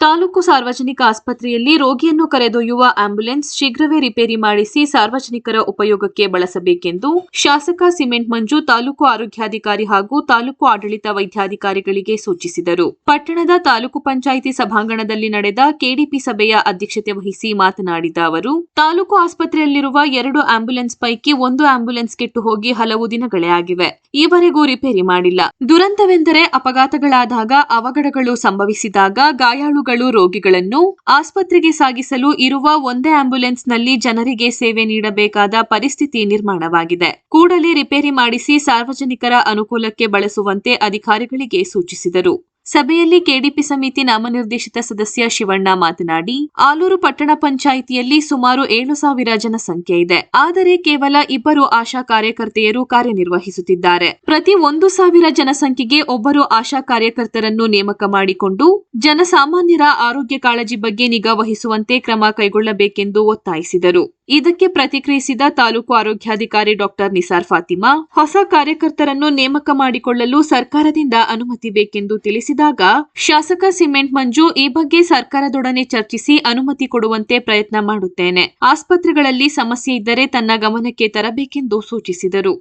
ತಾಲೂಕು ಸಾರ್ವಜನಿಕ ಆಸ್ಪತ್ರೆಯಲ್ಲಿ ರೋಗಿಯನ್ನು ಕರೆದೊಯ್ಯುವ ಆಂಬ್ಯುಲೆನ್ಸ್ ಶೀಘ್ರವೇ ರಿಪೇರಿ ಮಾಡಿಸಿ ಸಾರ್ವಜನಿಕರ ಉಪಯೋಗಕ್ಕೆ ಬಳಸಬೇಕೆಂದು ಶಾಸಕ ಸಿಮೆಂಟ್ ಮಂಜು ತಾಲೂಕು ಆರೋಗ್ಯಾಧಿಕಾರಿ ಹಾಗೂ ತಾಲೂಕು ಆಡಳಿತ ವೈದ್ಯಾಧಿಕಾರಿಗಳಿಗೆ ಸೂಚಿಸಿದರು. ಪಟ್ಟಣದ ತಾಲೂಕು ಪಂಚಾಯಿತಿ ಸಭಾಂಗಣದಲ್ಲಿ ನಡೆದ ಕೆಡಿಪಿ ಸಭೆಯ ಅಧ್ಯಕ್ಷತೆ ವಹಿಸಿ ಮಾತನಾಡಿದ ಅವರು, ತಾಲೂಕು ಆಸ್ಪತ್ರೆಯಲ್ಲಿರುವ 2 ಆಂಬ್ಯುಲೆನ್ಸ್ ಪೈಕಿ 1 ಆಂಬ್ಯುಲೆನ್ಸ್ ಕೆಟ್ಟು ಹೋಗಿ ಹಲವು ದಿನಗಳೇ ಆಗಿವೆ. ಈವರೆಗೂ ರಿಪೇರಿ ಮಾಡಿಲ್ಲ. ದುರಂತವೆಂದರೆ ಅಪಘಾತಗಳಾದಾಗ, ಅವಘಡಗಳು ಸಂಭವಿಸಿದಾಗ ಗಾಯಾಳುಗಳು ರೋಗಿಗಳನ್ನು ಆಸ್ಪತ್ರೆಗೆ ಸಾಗಿಸಲು ಇರುವ ಒಂದೇ ಆಂಬ್ಯುಲೆನ್ಸ್ನಲ್ಲಿ ಜನರಿಗೆ ಸೇವೆ ನೀಡಬೇಕಾದ ಪರಿಸ್ಥಿತಿ ನಿರ್ಮಾಣವಾಗಿದೆ. ಕೂಡಲೇ ರಿಪೇರಿ ಮಾಡಿಸಿ ಸಾರ್ವಜನಿಕರ ಅನುಕೂಲಕ್ಕೆ ಬಳಸುವಂತೆ ಅಧಿಕಾರಿಗಳಿಗೆ ಸೂಚಿಸಿದರು. ಸಭೆಯಲ್ಲಿ ಕೆಡಿಪಿ ಸಮಿತಿ ನಾಮನಿರ್ದೇಶಿತ ಸದಸ್ಯ ಶಿವಣ್ಣ ಮಾತನಾಡಿ, ಆಲೂರು ಪಟ್ಟಣ ಪಂಚಾಯಿತಿಯಲ್ಲಿ ಸುಮಾರು 7,000 ಜನಸಂಖ್ಯೆ ಇದೆ. ಆದರೆ ಕೇವಲ 2 ಆಶಾ ಕಾರ್ಯಕರ್ತೆಯರು ಕಾರ್ಯನಿರ್ವಹಿಸುತ್ತಿದ್ದಾರೆ. ಪ್ರತಿ 1,000 ಜನಸಂಖ್ಯೆಗೆ ಒಬ್ಬರು ಆಶಾ ಕಾರ್ಯಕರ್ತರನ್ನು ನೇಮಕ ಮಾಡಿಕೊಂಡು ಜನಸಾಮಾನ್ಯರ ಆರೋಗ್ಯ ಕಾಳಜಿ ಬಗ್ಗೆ ನಿಗಾ ವಹಿಸುವಂತೆ ಕ್ರಮ ಕೈಗೊಳ್ಳಬೇಕೆಂದು ಒತ್ತಾಯಿಸಿದರು. ಇದಕ್ಕೆ ಪ್ರತಿಕ್ರಿಯಿಸಿದ ತಾಲೂಕು ಆರೋಗ್ಯಾಧಿಕಾರಿ ಡಾಕ್ಟರ್ ನಿಸಾರ್ ಫಾತಿಮಾ, ಹೊಸ ಕಾರ್ಯಕರ್ತರನ್ನು ನೇಮಕ ಮಾಡಿಕೊಳ್ಳಲು ಸರ್ಕಾರದಿಂದ ಅನುಮತಿ ಬೇಕೆಂದು ತಿಳಿಸಿದಾಗ ಶಾಸಕ ಸಿಮೆಂಟ್ ಮಂಜು ಈ ಬಗ್ಗೆ ಸರ್ಕಾರದೊಡನೆ ಚರ್ಚಿಸಿ ಅನುಮತಿ ಕೊಡುವಂತೆ ಪ್ರಯತ್ನ ಮಾಡುತ್ತೇನೆ. ಆಸ್ಪತ್ರೆಗಳಲ್ಲಿ ಸಮಸ್ಯೆ ಇದ್ದರೆ ತನ್ನ ಗಮನಕ್ಕೆ ತರಬೇಕೆಂದು ಸೂಚಿಸಿದರು.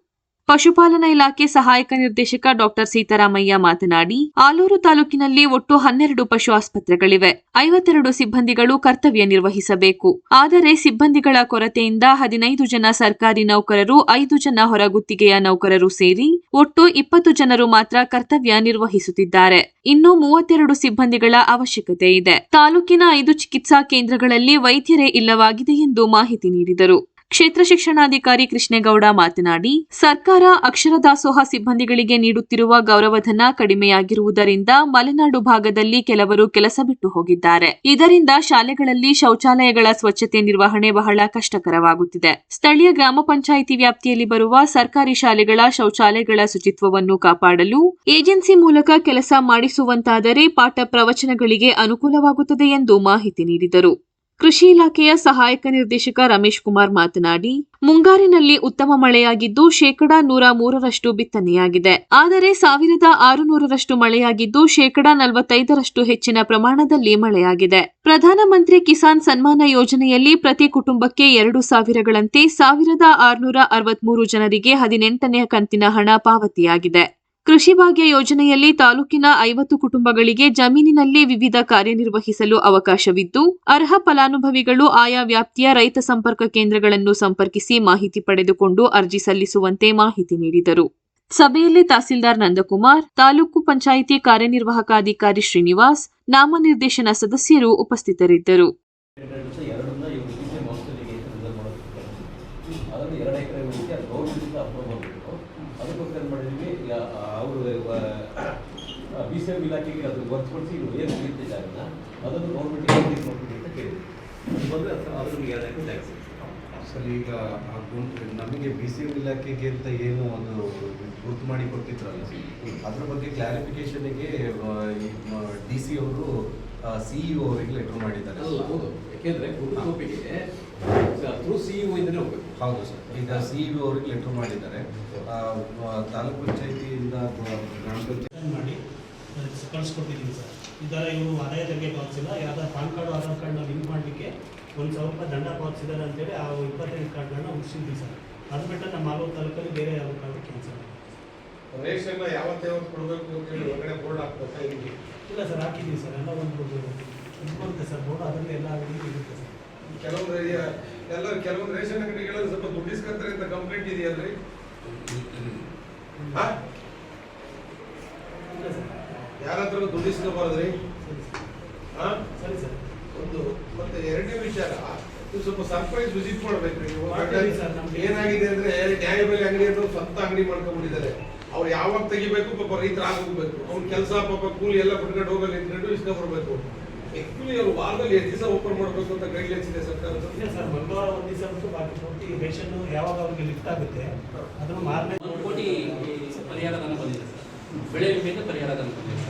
ಪಶುಪಾಲನಾ ಇಲಾಖೆ ಸಹಾಯಕ ನಿರ್ದೇಶಕ ಡಾಕ್ಟರ್ ಸೀತಾರಾಮಯ್ಯ ಮಾತನಾಡಿ, ಆಲೂರು ತಾಲೂಕಿನಲ್ಲಿ ಒಟ್ಟು 12 ಪಶು ಆಸ್ಪತ್ರೆಗಳಿವೆ. 52 ಸಿಬ್ಬಂದಿಗಳು ಕರ್ತವ್ಯ ನಿರ್ವಹಿಸಬೇಕು. ಆದರೆ ಸಿಬ್ಬಂದಿಗಳ ಕೊರತೆಯಿಂದ 15 ಜನ ಸರ್ಕಾರಿ ನೌಕರರು, 5 ಜನ ಹೊರಗುತ್ತಿಗೆಯ ನೌಕರರು ಸೇರಿ ಒಟ್ಟು 20 ಜನರು ಮಾತ್ರ ಕರ್ತವ್ಯ ನಿರ್ವಹಿಸುತ್ತಿದ್ದಾರೆ. ಇನ್ನು 32 ಸಿಬ್ಬಂದಿಗಳ ಅವಶ್ಯಕತೆ ಇದೆ. ತಾಲೂಕಿನ 5 ಚಿಕಿತ್ಸಾ ಕೇಂದ್ರಗಳಲ್ಲಿ ವೈದ್ಯರೇ ಇಲ್ಲವಾಗಿದೆ ಎಂದು ಮಾಹಿತಿ ನೀಡಿದರು. ಕ್ಷೇತ್ರ ಶಿಕ್ಷಣಾಧಿಕಾರಿ ಕೃಷ್ಣೇಗೌಡ ಮಾತನಾಡಿ, ಸರ್ಕಾರ ಅಕ್ಷರ ದಾಸೋಹ ಸಿಬ್ಬಂದಿಗಳಿಗೆ ನೀಡುತ್ತಿರುವ ಗೌರವಧನ ಕಡಿಮೆಯಾಗಿರುವುದರಿಂದ ಮಲೆನಾಡು ಭಾಗದಲ್ಲಿ ಕೆಲವರು ಕೆಲಸ ಬಿಟ್ಟು ಹೋಗಿದ್ದಾರೆ. ಇದರಿಂದ ಶಾಲೆಗಳಲ್ಲಿ ಶೌಚಾಲಯಗಳ ಸ್ವಚ್ಛತೆ ನಿರ್ವಹಣೆ ಬಹಳ ಕಷ್ಟಕರವಾಗುತ್ತಿದೆ. ಸ್ಥಳೀಯ ಗ್ರಾಮ ಪಂಚಾಯಿತಿ ವ್ಯಾಪ್ತಿಯಲ್ಲಿ ಬರುವ ಸರ್ಕಾರಿ ಶಾಲೆಗಳ ಶೌಚಾಲಯಗಳ ಶುಚಿತ್ವವನ್ನು ಕಾಪಾಡಲು ಏಜೆನ್ಸಿ ಮೂಲಕ ಕೆಲಸ ಮಾಡಿಸುವಂತಾದರೆ ಪಾಠ ಪ್ರವಚನಗಳಿಗೆ ಅನುಕೂಲವಾಗುತ್ತದೆ ಎಂದು ಮಾಹಿತಿ ನೀಡಿದರು. ಕೃಷಿ ಇಲಾಖೆಯ ಸಹಾಯಕ ನಿರ್ದೇಶಕ ರಮೇಶ್ ಕುಮಾರ್ ಮಾತನಾಡಿ, ಮುಂಗಾರಿನಲ್ಲಿ ಉತ್ತಮ ಮಳೆಯಾಗಿದ್ದು 103% ಬಿತ್ತನೆಯಾಗಿದೆ. ಆದರೆ 1,600 ಮಳೆಯಾಗಿದ್ದು 45% ಹೆಚ್ಚಿನ ಪ್ರಮಾಣದಲ್ಲಿ ಮಳೆಯಾಗಿದೆ. ಪ್ರಧಾನಮಂತ್ರಿ ಕಿಸಾನ್ ಸನ್ಮಾನ ಯೋಜನೆಯಲ್ಲಿ ಪ್ರತಿ ಕುಟುಂಬಕ್ಕೆ 2,000ಗಳಂತೆ 1,663 ಜನರಿಗೆ 18ನೇ ಕಂತಿನ ಹಣ ಪಾವತಿಯಾಗಿದೆ. ಕೃಷಿ ಭಾಗ್ಯ ಯೋಜನೆಯಲ್ಲಿ ತಾಲೂಕಿನ 50 ಕುಟುಂಬಗಳಿಗೆ ಜಮೀನಿನಲ್ಲಿ ವಿವಿಧ ಕಾರ್ಯನಿರ್ವಹಿಸಲು ಅವಕಾಶವಿದ್ದು, ಅರ್ಹ ಫಲಾನುಭವಿಗಳು ಆಯಾ ವ್ಯಾಪ್ತಿಯ ರೈತ ಸಂಪರ್ಕ ಕೇಂದ್ರಗಳನ್ನು ಸಂಪರ್ಕಿಸಿ ಮಾಹಿತಿ ಪಡೆದುಕೊಂಡು ಅರ್ಜಿ ಸಲ್ಲಿಸುವಂತೆ ಮಾಹಿತಿ ನೀಡಿದರು. ಸಭೆಯಲ್ಲಿ ತಹಸೀಲ್ದಾರ್ ನಂದಕುಮಾರ್, ತಾಲೂಕು ಪಂಚಾಯಿತಿ ಕಾರ್ಯನಿರ್ವಾಹಕ ಅಧಿಕಾರಿ ಶ್ರೀನಿವಾಸ್, ನಾಮನಿರ್ದೇಶನ ಸದಸ್ಯರು ಉಪಸ್ಥಿತರಿದ್ದರು. BCM ಇಲಾಖೆಗೆ ಅದು ಹೊರತುಪಡಿಸಿ ಏನು ಸಿಗ್ತಿದ್ದಾರೆ ಅದನ್ನು ಗೌರ್ಮೆಂಟಿಗೆ ಕೊಡ್ತೀವಿ ಅಂತ ಕೇಳಿದ್ವಿ. ಬಂದರೆ ಅದನ್ನು 2 ಎಕರೆ ಟ್ಯಾಕ್ಸ್ ಸರ್. ಈಗ ನಮಗೆ BCM ಇಲಾಖೆಗೆ ಅಂತ ಏನು ಒಂದು ಗುರುತು ಮಾಡಿ ಕೊಟ್ಟಿದ್ರಲ್ಲ ಸರ್, ಅದ್ರ ಬಗ್ಗೆ ಕ್ಲಾರಿಫಿಕೇಷನ್ಗೆ DC ಅವರು CEO ಅವರಿಗೆ ಲೆಟರ್ ಮಾಡಿದ್ದಾರೆ. ಹೌದು, ಯಾಕೆಂದರೆ ಗುರುತುಗೆ ಥ್ರೂ CEO ಇಂದನೇ ಹೋಗಬೇಕು. ಹೌದು ಸರ್. ಈಗ CEO ಅವರಿಗೆ ಲೆಟರ್ ಮಾಡಿದ್ದಾರೆ. ತಾಲೂಕು ಪಂಚಾಯಿತಿಯಿಂದ ಗ್ರಾಮ ಪಂಚಾಯತ್ ಮಾಡಿ ಕಳಿಸ್ಕೊಟ್ಟಿದ್ದೀನಿ ಸರ್. ಈ ಥರ ಇವರು ಆದಾಯ ತೆರಿಗೆ ಪಾವತಿಸಿಲ್ಲ, ಯಾವುದೋ ಪಾನ್ ಕಾರ್ಡು ಆಧಾರ್ ಕಾರ್ಡ್ನ ಲಿಂಕ್ ಮಾಡಲಿಕ್ಕೆ 1,000 ರೂಪಾಯಿ ದಂಡ ಪಾವತಿಸಿದ್ದಾರೆ ಅಂತೇಳಿ ಆ 25 ಕಾರ್ಡ್ಗಳನ್ನ ಉಳಿಸಿದ್ವಿ ಸರ್. ಅದು ಬಿಟ್ಟರೆ ನಮ್ಮ ಆಲೂರು ತಾಲೂಕಲ್ಲಿ ಬೇರೆ ಯಾವ ಕಾರ್ಡು ಕ್ಯಾನ್ಸಲ್ ರೇಷನ್ ಯಾವತ್ತು ಕೊಡಬೇಕು ಅಂತೇಳಿ ಹೊರಗಡೆ ಬೋರ್ಡ್ ಹಾಕ್ಬೇಕಾ? ಇಲ್ಲ ಸರ್, ಹಾಕಿದ್ದೀವಿ ಸರ್. ಎಲ್ಲ ಒಂದು ಬರುತ್ತೆ ಸರ್ ಬೋರ್ಡ್, ಅದರಲ್ಲಿ ಎಲ್ಲ ಇರುತ್ತೆ ಸರ್. ಕೆಲವೊಂದು ರೇಷನ್ ಅಂಗಡಿಗಳಲ್ಲಿ ಸ್ವಲ್ಪ ದುಡ್ಡು ಇಸ್ಕೊತಾರೆ ಅಂತ ಕಂಪ್ಲೇಂಟ್ ಇದೆಯಲ್ರಿ? ಯಾರಾದ್ರೂ ದುಡ್ಡು ಇಸ್ಕೋಬಾರ್ದ್ರಿ? ಸರಿ ಸರ್. ಒಂದು ಮತ್ತೆ 2ನೇ ವಿಚಾರ, ನೀವು ಸ್ವಲ್ಪ ಸರ್ಪ್ರೈಸ್ ವಿಸಿಟ್ ಮಾಡ್ಬೇಕ್ರಿ. ನೀವು ಏನಾಗಿದೆ ಅಂದ್ರೆ ನ್ಯಾಯಬೆಲೆ ಅಂಗಡಿ ಅಂತ ಸ್ವಂತ ಅಂಗಡಿ ಮಾಡ್ಕೊಂಡ್ಬಿಟ್ಟಿದ್ದಾರೆ. ಅವ್ರು ಯಾವಾಗ ತೆಗಿಬೇಕು ಪಾಪ ರೈತರು ಆಗೋಗ್ಬೇಕು. ಅವ್ನ ಕೆಲಸ ಪಾಪ ಕೂಲಿ ಎಲ್ಲ ಬಿಟ್ಕೊಂಡು ಹೋಗಲ್ಲ, ನಿಂತ್ಕೊಂಡು ಇಸ್ಕೊಂಡ್ಬರ್ಬೇಕು. ಆಕ್ಚುಲಿ ಅವ್ರು ವಾರದಲ್ಲಿ 8 ದಿವಸ ಓಪನ್ ಮಾಡಬೇಕು ಅಂತ ಗೈಡ್ಲೈನ್ಸ್ ಇದೆ ಸರ್ಕಾರದ. ಇಲ್ಲ ಸರ್, ಮಂಗಳವಾರ ಒಂದು ದಿವಸ ಬಿಟ್ಟು ಬಾಕಿ ಪೂರ್ತಿ ರೇಷನ್ ಯಾವಾಗ ಅವ್ರಿಗೆ ಲಿಫ್ಟ್ ಆಗುತ್ತೆ ಅದನ್ನು ಮಾರನೇ 1 ಕೋಟಿ ಪರಿಹಾರ ಧನ ಬಂದಿದೆ ಸರ್. ಬೆಳೆ ವಿಮೆಯಿಂದ ಪರಿಹಾರ ಧನ ಬಂದಿದೆ.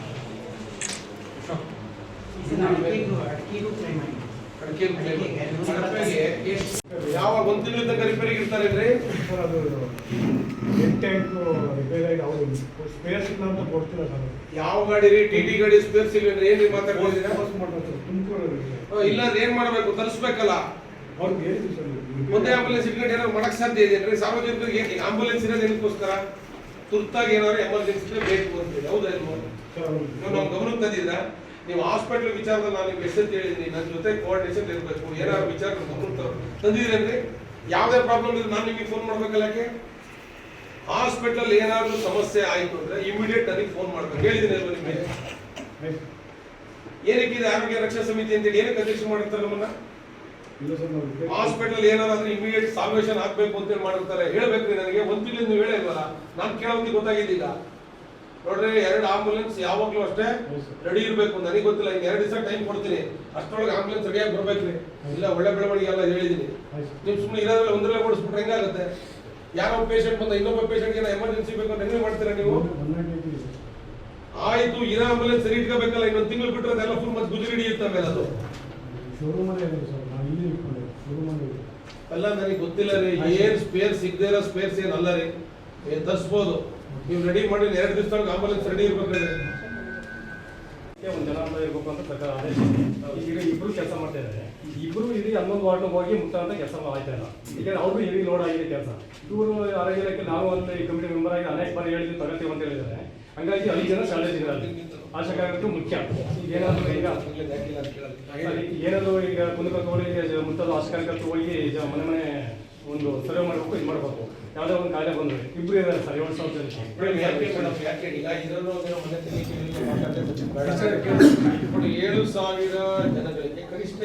ಅಡಿಕೆ ಯಾವಾಗ 1 ತಿಂಗಳ ತನಕ ರಿಪೇರಿಗೆ ಇರ್ತಾರೆ ಅಂದ್ರೆ ಸರ್ ಅದು ಟ್ಯಾಂಕ್ ರಿಪೇರ್ ಆಗಿ ಅವರು ಸ್ಪೇರ್ಸ್ ಇಲ್ಲ ಅಂತ ಕೊಡ್ತಿಲ್ಲ ಸರ್. ಯಾವ ಗಾಡಿ ರೀ? ಟಿ ಗಾಡಿ ಸ್ಪೇರ್ಸ್ ಇಲ್ಲ ಅಂದ್ರೆ ಏನ್ ಮಾತಾಡ್ತಿದ್ದೀರಾ? ಮಾಡ್ತಾರೆ ಸರ್, ತುಮಕೂರು ಇಲ್ಲ ಏನ್ ಮಾಡ್ಬೇಕು? ತರಿಸ್ಬೇಕಲ್ಲ. ಅವ್ರಿಗೆ ಹೇಳಿದ್ವಿ ಸರ್. ಒಂದೇ ಆಂಬುಲೆನ್ಸ್ ಇಟ್ಕೊಂಡು ಏನಾದ್ರು ಮಾಡಕ್ ಸಾಧ್ಯ ಇದೆ ಅಂದ್ರೆ? ಸಾರ್ವಜನಿಕರಿಗೆ ಆಂಬುಲೆನ್ಸ್ ಇರೋದು ಏನಕ್ಕೋಸ್ಕರ? ತುರ್ತಾಗಿ ಏನಾದ್ರು ಎಮರ್ಜೆನ್ಸಿ ಬೇಕು ಅಂತಿದೆ, ಹೌದಾ ಇಲ್ವೋ? ನಾವು ಗಮನಕ್ಕೆ ತಂದಿದ್ರ? ನೀವು ಹಾಸ್ಪಿಟಲ್ ವಿಚಾರದಲ್ಲಿ ನಾನು ನಿಮ್ಗೆ ಎಷ್ಟಂತ ಹೇಳಿದೀನಿ, ನನ್ನ ಜೊತೆ ಕೋಆರ್ಡಿನೇಷನ್ ಇರಬೇಕು. ಏನಾದ್ರು ವಿಚಾರ ಗಮನಕ್ಕೆ ತಂದಿದ್ರೆ ಅಂದ್ರೆ ಯಾವುದೇ ಪ್ರಾಬ್ಲಮ್ ಇದ್ರೆ ನಾನು ನಿಮಗೆ ಫೋನ್ ಮಾಡ್ಬೇಕಲ್ಲ. ಯಾಕೆ ಹಾಸ್ಪಿಟಲ್ ಏನಾದ್ರು ಸಮಸ್ಯೆ ಆಯ್ತು ಅಂದ್ರೆ ಇಮಿಡಿಯೇಟ್ ನನಗೆ ಫೋನ್ ಮಾಡ್ಬೇಕು. ಹೇಳಿದ್ದೀನಿ ಅಲ್ವಾ ನಿಮಗೆ? ಏನಕ್ಕಿದೆ ಆರೋಗ್ಯ ರಕ್ಷಾ ಸಮಿತಿ ಅಂತೇಳಿ? ಏನಕ್ಕೆ ಅಧ್ಯಕ್ಷ ಮಾಡಿರ್ತಾರೆ ನಮ್ಮನ್ನ? ಹಾಸ್ಪಿಟಲ್ ಏನಾದ್ರು ಇಮಿಡಿಯೇಟ್ ಸಾಲ್ವೇಷನ್ ಆಗ್ಬೇಕು ಅಂತೇಳಿ ಮಾಡಿರ್ತಾರೆ. ಹೇಳ್ಬೇಕ್ರಿ ನನಗೆ. 1 ತಿಂಗಳಿಂದ ನೀವು ಹೇಳೇ ಇಲ್ವಲ್ಲ? ನಾನು ಕೇಳೋದಕ್ಕೆ ಗೊತ್ತಾಗಿದ್ದೀಗ ನೋಡ್ರಿ, 2 ಆಂಬುಲೆನ್ಸ್ ಯಾವಾಗ್ಲೂ ಅಷ್ಟೇ ರೆಡಿ ಇರಬೇಕು. ನನಗೆ ಗೊತ್ತಿಲ್ಲ, ಇನ್ನು 2 ದಿವಸ ಟೈಮ್ ಕೊಡ್ತೀನಿ. ಅಷ್ಟರೊಳಗೆ ಆಂಬುಲೆನ್ಸ್ ರೆಡಿಯಾಗಿ ಬರ್ಬೇಕ್ರಿ. ಇಲ್ಲ ಒಳ್ಳೆ ಬೆಳವಣಿಗೆ ಎಲ್ಲ ಹೇಳಿದೀನಿ. ನೀವು ಸುಮ್ಮನೆ ಇರೋದ್ರಲ್ಲಿ ಒಂದರಲ್ಲೇ ಓಡಿಸ್ಬಿಟ್ರೆ ಹೆಂಗಾಗುತ್ತೆ? ಯಾರೋ ಪೇಷಂಟ್ ಬಂದ ಇನ್ನೊಬ್ಬ ಪೇಷಂಟ್ಗೆ ಎಮರ್ಜೆನ್ಸಿ ಬೇಕು ಅಂತ ಹೆಂಗೆ ಮಾಡ್ತೀರಾ ನೀವು? ಆಯ್ತು, ಇರೋ ಆಂಬುಲೆನ್ಸ್ ಸರಿ ಇಟ್ಕೋಬೇಕಲ್ಲ. ಇನ್ನೊಂದು ತಿಂಗಳು ಬಿಟ್ಟರೆ ಅದೆಲ್ಲ ಫುಲ್ ಮತ್ತೆ ಗುಜರಿ ಹಿಡಿಯುತ್ತೆ ಮೇಲೆ ಅದು. ಅಲ್ಲ ನನಗೆ ಗೊತ್ತಿಲ್ಲ ರೀ, ಏನ್ ಸ್ಪೇರ್ ಸಿಗದೆ ಇರೋ ಸ್ಪೇರ್ಸ್ ಏನಲ್ಲ ರೀ. ತರಿಸ್ಬೋದು ನೀವು, ರೆಡಿ ಮಾಡಿ 2 ದಿವಸದೊಳಗೆ ಆಂಬುಲೆನ್ಸ್ ರೆಡಿ ಇರ್ಬೇಕಾದ್ರೆ. ಒಂದು ಜನ ಇರಬೇಕು ಅಂತ ಸರ್ಕಾರ ಆದೇಶ. ಈಗ ಇಬ್ರು ಕೆಲಸ ಮಾಡ್ತಾ ಇದ್ದಾರೆ. ಇಬ್ರು ಇಡೀ 11 ವಾರ್ಡ್ ಹೋಗಿ ಮುಕ್ತ ಅಂತ ಕೆಲಸ ಆಯ್ತಾ ಇಲ್ಲ. ಈಗ ಅವ್ರಿಗೂ ಹೆವಿ ಲೋಡ್ ಆಗಿದೆ ಕೆಲಸ. ಇವರು ಆರೋಗ್ಯ ಇಲಾಖೆ ನಾವು ಅಲ್ಲಿ ಕಮಿಟಿ ಮೆಂಬರ್ ಆಗಿ ಅನೇಕ ಬಾರಿ ಹೇಳಿದ್ವಿ, ತಗೋತೀವಿ ಅಂತ ಹೇಳಿದ್ದಾರೆ. ಹಂಗಾಗಿ 5 ಜನ ಶಾಲೆಜ್ ಇರಲಿ. ಆಶಾ ಕಾರ್ಯಕರ್ತರು ಮುಖ್ಯ. ಈಗ ಏನಾದ್ರು ಈಗ ಕುಂದಕಲ್ ಹೋಗಿ ಮುಂತಾದ ಆಶಾ ಕಾರ್ಯಕರ್ತರು ಹೋಗಿ ಮನೆ ಒಂದು ಸರ್ವೆ ಮಾಡಬೇಕು, ಇದು ಮಾಡಬೇಕು. ಯಾವುದೋ ಒಂದು ಕಾಯಿಲೆ ಬಂದ್ರೆ ಇಬ್ರು ಇದ್ದಾರೆ ಸರ್. 7,000 ಜನಕ್ಕೆ 7,000 ಜನಗಳಿಗೆ ಕನಿಷ್ಠ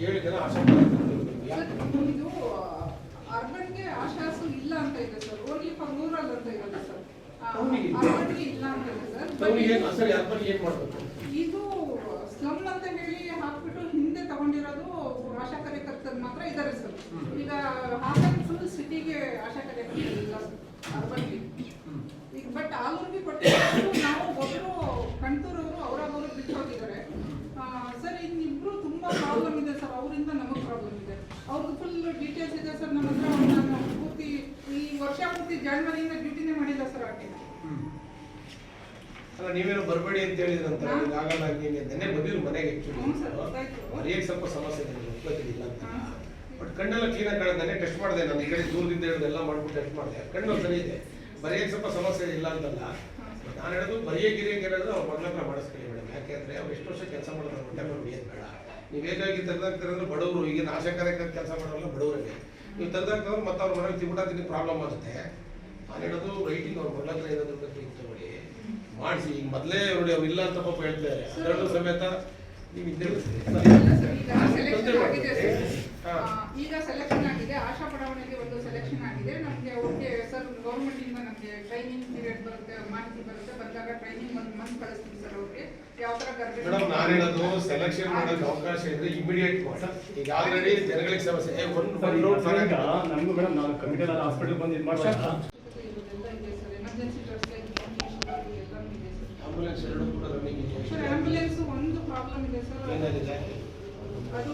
7 ಜನ ಆಶಾ ಕಾರ್ಯಕರ್ತರು. ಇದು ಅರ್ಬನ್ಗೆ ಆಶಾಸು ಇಲ್ಲ ಅಂತ ಇದೆ ಸರ್. ಓನ್ಲಿ ಫಾರ್ ರೂರಲ್ ಅಂತ ಇದೆ ಸರ್. ಅರ್ಬನ್ಗೆ ಇಲ್ಲ ಅಂತ ಇದೆ ಸರ್. ಸರಿ, ಅರ್ಬನ್ಗೆ ಏನ್ ಮಾಡ್ಬೇಕು? ಇದು ಸ್ಲಮ್ ಅಂತ ಹೇಳಿ ಹಾಕ್ಬಿಟ್ಟು ಹಿಂದೆ ತಗೊಂಡಿರೋದು ಆಶಾ ಕಾರ್ಯಕರ್ತರು ಮಾತ್ರ ಇದ್ದಾರೆ ಸರ್. ಈಗ ಹಾಗಾಗಿ ಫುಲ್ ಸಿಟಿಗೆ ಆಶಾ ಕಾರ್ಯಕರ್ತರು ಇಲ್ಲ ಅರ್ಬನ್ಗೆ. ಈಗ ಬಟ್ ಆಲೂರಿಗೆ ಕೊಟ್ಟಿದ್ದು ನಾವು ಒಬ್ಬರು ಕಣ್ತೂರವರು ಅವರವರು ಬಿಟ್ಟು ಹೋಗಿದ್ದಾರೆ ಸರ್. ಇನ್ನಿಬ್ರು ತುಂಬಾ ಪ್ರಾಬ್ಲಮ್ ಇದೆ ಸರ್. ಅವರಿಂದ ನಮಗೆ ಪ್ರಾಬ್ಲಮ್ ಇದೆ. ಅವ್ರದ್ದು ಫುಲ್ ಡೀಟೇಲ್ಸ್ ಇದೆ ಸರ್ ನಮ್ಮ ಹತ್ರ. ನಾನು ಪೂರ್ತಿ ಈ ವರ್ಷ ಪೂರ್ತಿ ಜಾನ್ವರಿಯಿಂದ ಡ್ಯೂಟಿನೇ ಮಾಡಿಲ್ಲ ಸರ್ ಆಕೆ. ಅಲ್ಲ ನೀವೇನೋ ಬರಬೇಡಿ ಅಂತ ಹೇಳಿದ್ರಂತ. ಆಗಲ್ಲ ಹಂಗೆ ನೆನ್ನೆ ಬಂದಿದ್ರು ಮನೆಗೆ. ಮರಿಯಕ್ಕೆ ಸ್ವಲ್ಪ ಸಮಸ್ಯೆ ಇದೆ, ಗೊತ್ತಿಲ್ಲ ಅಂತ. ಬಟ್ ಕಣ್ಣೆಲ್ಲ ಕ್ಲೀನಾಗಿ ಕಾಣುತ್ತೆ. ನೆನ್ನೆ ಟೆಸ್ಟ್ ಮಾಡಿದೆ ನಾನು. ಈ ಕಡೆ ದೂರದಿಂದ ಹೇಳಿದೆಲ್ಲ ಮಾಡ್ಬಿಟ್ಟು ಟೆಸ್ಟ್ ಮಾಡಿದೆ. ಕಣ್ಣು ಸರಿ ಇದೆ. ಬರೆಯಕ್ಕೆ ಸ್ವಲ್ಪ ಸಮಸ್ಯೆ ಇಲ್ಲ ಅಂತಲ್ಲ. ನಾನು ಹೇಳೋದು ಬರೆಯಕ್ಕೆ ಹೇಳೋದು ಅವ್ರು ಮೊದಲ ಮಾಡಿಸ್ಕೊಳ್ಳಿ ಮೇಡಮ್. ಯಾಕೆಂದ್ರೆ ಅವ್ರು ಎಷ್ಟು ವರ್ಷ ಕೆಲಸ ಮಾಡೋದು ಹೊಟ್ಟೆ ಬರೆಯೋದು ಬೇಡ. ನೀವು ಹೇಗಾಗಿ ತೆಗೆದಾಗ್ತಿರೋದ್ರೆ ಬಡವರು, ಈಗಿನ ಆಶಾ ಕಾರ್ಯಕರ್ತ ಕೆಲಸ ಮಾಡೋಲ್ಲ ಬಡವರಿಗೆ. ನೀವು ತೆಗೆದಾಗ್ತವ್ರು ಮತ್ತೆ ಅವ್ರ ಮನೇಲಿ ತಿಂಬಿಟ್ಟು ಪ್ರಾಬ್ಲಮ್ ಆಗುತ್ತೆ. ನಾನು ಹೇಳೋದು ರೈಟಿಂಗ್ ಅವ್ರು ಮೊದಲ ಏನಾದ್ರು ತಗೊಳ್ಳಿ ಮಾಡಿಸಿ. ಈಗ ಮೊದಲೇ ನೋಡಿ ಅವ್ರು ಇಲ್ಲ ಅಂತ ಪಾಪ ಹೇಳ್ತಾರೆ. ಅದರಲ್ಲೂ ಸಮೇತ ನೀವು ಈಗ ಸೆಲೆಕ್ಷನ್ ಆಗಿದೆ. ಆಶಾ ಬಡಾವಣೆಗೆ ಒಂದು ಸೆಲೆಕ್ಷನ್ ಆಗಿದೆ. ನಮಗೆ ಓಕೆ ಸರ್. ಗೌರ್ಮೆಂಟ್ ಇಂದ ನಮಗೆ ಟ್ರೈನಿಂಗ್ ಪೀರಿಯಡ್ ಬರುತ್ತೆ, ಮಾಹಿತಿ ಬರುತ್ತೆ. ಬಂದಾಗ ಟ್ರೈನಿಂಗ್ 1 ಮಂತ್ ಕಳಿಸ್ತೀವಿ ಸರ್ ಅವ್ರಿಗೆ. ಯಾವ ತರ ಮೇಡಮ್ ನಾನು ಹೇಳೋದು ಸೆಲೆಕ್ಷನ್ ಮಾಡೋಕೆ ಅವಕಾಶ ಇದ್ರೆ ಇಮಿಡಿಯೇಟ್ ಮಾಡಿ. ಈಗ ಆಲ್ರೆಡಿ ಜನಗಳಿಗೆ ಸಮಸ್ಯೆ. ನಮಗೂ ಮೇಡಮ್ ನಾವು ಕಮಿಟಿ ಹಾಸ್ಪಿಟಲ್ ಬಂದು ಇದು ಮಾಡ್ತಾರೆ. ಎಮರ್ಜೆನ್ಸಿ ಡ್ರೆಸ್ ಆಂಬುಲೆನ್ಸ್ 2 ಕೂಡ ರನ್ನಿಂಗ್ ಇದೆ ಸರ್. ಆಂಬುಲೆನ್ಸ್ ಒಂದು ಪ್ರಾಬ್ಲಮ್ ಇದೆ ಸರ್. ಏನಾಗಿದೆ? ಅದು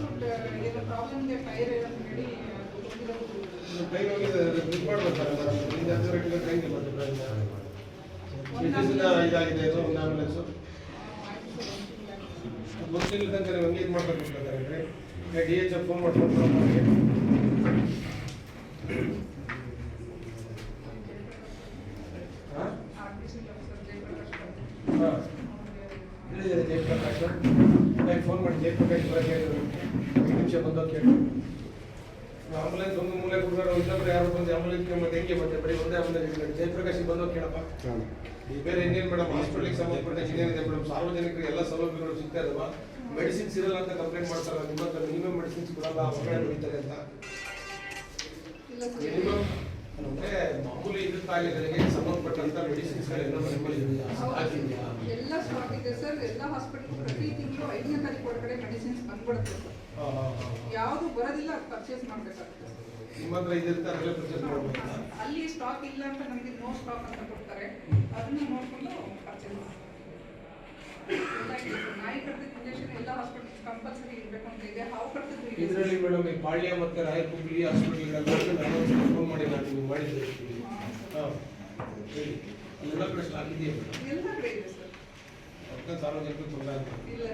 ಏನೋ ಪ್ರಾಬ್ಲಮ್ ಇದೆ, ಫೈರ್ ಅಂತ ಹೇಳಿ ಟ್ರೈನ್ ಹೋಗಿದೆ. ಇದು ಮಾಡ್ಬೇಕಲ್ಲ ಮೇಡಮ್. ಇಲ್ಲಿ 10 ಗಂಟೆಗೆ ಟ್ರೈನ್ಗೆ ಬಂದು ಇದಾಗಿದೆ ಇದು ಒಂದು ಆಂಬುಲೆನ್ಸು. ಗೊತ್ತಿಲ್ಲ ತನಕ ನೀವು ಹಂಗೆ ಇದು ಮಾಡ್ಬೇಕಂತಾರೆ. DHF ಫೋನ್ ಮಾಡ್ಕೊಂಡು ಹೇಳಿದ್ದಾರೆ ಜಯಪ್ರಕಾಶ್. ಫೋನ್ ಮಾಡಿ ಜಯಪ್ರಕಾಶ್ ಬರೋಕ್ಕೆ 5 ನಿಮಿಷ ಬಂದೋಗಿ ಕೇಳಿ. ಆಂಬುಲೆನ್ಸ್ ಒಂದು ಮೂಲೆ ಕೊಡ್ತಾರೆ, ಇನ್ನೊಬ್ರು ಯಾರು ಬಂದು ಆಂಬುಲೆನ್ಸ್ ಮತ್ತೆ ಹೆಂಗೆ ಮತ್ತೆ ಬರೀ ಒಂದೇ ಆಂಬುಲೆನ್ಸ್ ಜಯಪ್ರಕಾಶಿಗೆ ಬಂದೋಗಿ ಕೇಳಪ್ಪ. ಈ ಬೇರೆ ಇನ್ನೇನು ಮೇಡಮ್ ಹಾಸ್ಪಿಟಲ್ಗೆ ಸಂಬಂಧಪಟ್ಟ ಇನ್ನೇನಿದೆ ಮೇಡಮ್? ಸಾರ್ವಜನಿಕರಿಗೆ ಎಲ್ಲ ಸೌಲಭ್ಯಗಳು ಸಿಗ್ತಾ ಇದಾವ. ಮೆಡಿಸಿನ್ಸ್ ಇರಲ್ಲ ಅಂತ ಕಂಪ್ಲೇಂಟ್ ಮಾಡ್ತಾರೆ. ನಿಮ್ಮ ಹತ್ರ ನೀವೇ ಮೆಡಿಸಿನ್ಸ್ ಕೊಡಲ್ಲ, ಹೊರಗಡೆ ಹೊಡಿತಾರೆ ಅಂತ. ಅಂದ್ರೆ ಮಾಮೂಲಿ ಕಾಯಿಲೆಗಳಿಗೆ ಸಂಬಂಧಪಟ್ಟಂತ ಮೆಡಿಸಿನ್ಸ್ ಎಲ್ಲ ಸ್ಟಾಕ್ ಇದೆ ಸರ್. ಎಲ್ಲ ಹಾಸ್ಪಿಟಲ್ ಪ್ರತಿ ತಿಂಗಳು 5ನೇ ತಾರೀಕು ಒಳಗಡೆ ಮೆಡಿಸಿನ್ಸ್ ಬಂದ್ಬಿಡುತ್ತೆ ಸರ್. ಯಾವುದು ಬರೋದಿಲ್ಲ ಅದು ಪರ್ಚೇಸ್ ಮಾಡಬೇಕಾಗುತ್ತೆ. ನಿಮ್ಮ ಹತ್ರ ಇದಿರುತ್ತೆ ಅದೆಲ್ಲ ಪರ್ಚೇಸ್ ಮಾಡಬೇಕು. ಅಲ್ಲಿ ಸ್ಟಾಕ್ ಇಲ್ಲ ಅಂತ ನಮಗೆ ನೋ ಸ್ಟಾಕ್ ಅಂತ ಕೊಡ್ತಾರೆ. ಅದನ್ನ ನೋಡ್ಕೊಂಡು ಪರ್ಚೇಸ್ ಮಾಡ್ತೀವಿ. ನಾಯಿ ಕಡ್ತದ ಇಂಜೆಕ್ಷನ್ ಎಲ್ಲ ಹಾಸ್ಪಿಟಲ್ಸ್ ಕಂಪಲ್ಸರಿ ಇರಬೇಕು ಅಂತ ಇದೆ. ಹಾವು ಕಡ್ತದ್ದು ಇದೆ. ಇದರಲ್ಲಿ ಮೇಡಮ್ ಈ ಪಾಳ್ಯ ಮತ್ತೆ ರಾಯಕುಂಬ್ಲಿ ಹಾಸ್ಪಿಟಲ್ಗಳೆಲ್ಲ ಫೋನ್ ಮಾಡಿ ನಾನು ನೀವು ಮಾಡಿದ್ದೆ. ಹಾಂ ಹೇಳಿ, ಅಲ್ಲೆಲ್ಲ ಕಡೆ ಸ್ಟಾಕ್ ಇದೆಯಾ ಮೇಡಮ್? ಎಲ್ಲ ಕಡೆ ಇದೆ ಸರ್. ಸಾರ್ವಜನಿಕರು ತೊಂದರೆ ಆಗ್ತದೆ. ಇಲ್ಲ